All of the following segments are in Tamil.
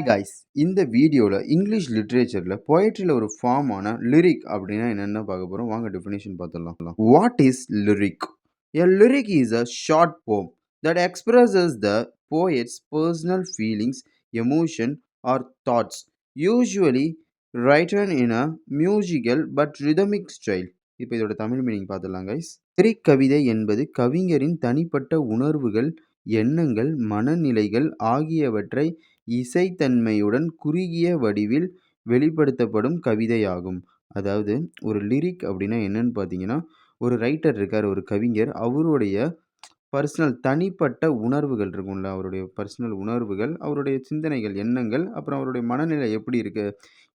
கைஸ், இந்த வீடியோல இங்கிலீஷ் லிட்ரேச்சர்ல போயட்ரில ஒரு ஃபார்மான லிரிக் அப்படின்னா என்னன்னு பார்க்க போறோம். வாங்க டெஃபினிஷன் பார்த்துடலாம். What is lyric? A lyric is a short poem that expresses the poet's personal feelings, emotion, or thoughts, usually written in a musical but rhythmic style. இப்போ இதோட தமிழ் மீனிங் பார்த்துடலாம் கைஸ். லிரிக் கவிதை என்பது கவிஞரின் தனிப்பட்ட உணர்வுகள், எண்ணங்கள், மனநிலைகள் ஆகியவற்றை இசைத்தன்மையுடன் குறுகிய வடிவில் வெளிப்படுத்தப்படும் கவிதையாகும். அதாவது ஒரு லிரிக் அப்படின்னா என்னன்னு பார்த்தீங்கன்னா, ஒரு ரைட்டர் இருக்கார், ஒரு கவிஞர். அவருடைய பர்சனல் தனிப்பட்ட உணர்வுகள் இருக்கும்ல, அவருடைய பர்சனல் உணர்வுகள், அவருடைய சிந்தனைகள், எண்ணங்கள், அப்புறம் அவருடைய மனநிலை எப்படி இருக்கு,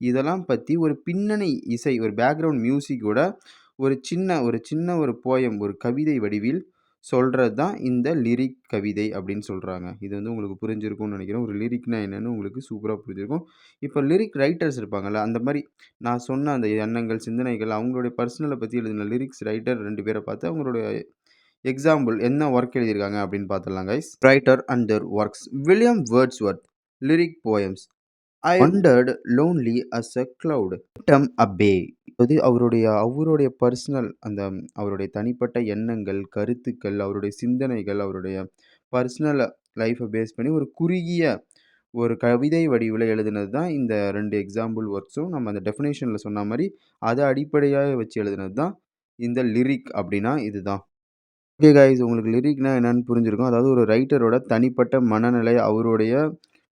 இதெல்லாம் பற்றி ஒரு பின்னணி இசை, ஒரு பேக்ரவுண்ட் மியூசிக்கோட ஒரு போயம், ஒரு கவிதை வடிவில் சொல்கிறது தான் இந்த லிரிக் கவிதை அப்படின்னு சொல்கிறாங்க. இது வந்து உங்களுக்கு புரிஞ்சிருக்கும்னு நினைக்கிறேன். ஒரு லிரிக்னா என்னன்னு உங்களுக்கு சூப்பராக புரிஞ்சிருக்கும். இப்போ லிரிக் ரைட்டர்ஸ் இருப்பாங்கல்ல, அந்த மாதிரி நான் சொன்ன அந்த எண்ணங்கள், சிந்தனைகள், அவங்களுடைய பர்சனலை பற்றி எழுதின லிரிக்ஸ் ரைட்டர் 2 பேரை பார்த்து அவங்களுடைய எக்ஸாம்பிள் என்ன ஒர்க் எழுதியிருக்காங்க அப்படின்னு பார்த்துடலாம் guys. Writer and their works. William Wordsworth. Lyric poems. I wandered lonely as a cloud. autumn a bay. அது அவருடைய பர்சனல் அவருடைய தனிப்பட்ட எண்ணங்கள், கருத்துக்கள், அவருடைய சிந்தனைகள், அவருடைய பர்சனல் லைஃப்பை பேஸ் பண்ணி ஒரு குறுகிய ஒரு கவிதை வடிவில் எழுதினது தான் இந்த 2 எக்ஸாம்பிள் ஒர்க்ஸும். நம்ம அந்த டெஃபினேஷனில் சொன்ன மாதிரி அதை அடிப்படையாக வச்சு எழுதினது தான் இந்த லிரிக் அப்படின்னா இதுதான். ஓகே கைஸ், உங்களுக்கு லிரிக்னா என்னன்னு புரிஞ்சிருக்கும். அதாவது ஒரு ரைட்டரோட தனிப்பட்ட மனநிலை, அவருடைய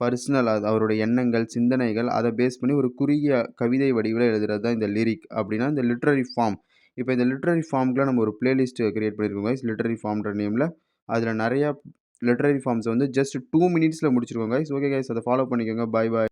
பர்சனல், அவருடைய எண்ணங்கள், சிந்தனைகள், அதை பேஸ் பண்ணி ஒரு குறுகிய கவிதை வடிவில் எழுதுறது தான் இந்த லிரிக் அப்படின்னா இந்த லிட்ரரி ஃபார்ம். இப்போ இந்த லிட்ரரி ஃபார்முக்குலாம் நம்ம ஒரு பிளேலிஸ்ட் கிரியேட் பண்ணியிருக்கோம் கைஸ், லிட்ரரி ஃபார்ம்ன்ற நேமில். அதில் நிறையா லிட்ரரி ஃபார்ம்ஸ் வந்து ஜஸ்ட் 2 மினிட்ஸில் முடிச்சிருக்கோம் கைஸ். ஓகே கைஸ், அதை ஃபாலோ பண்ணிக்கோங்க. பாய் பாய்.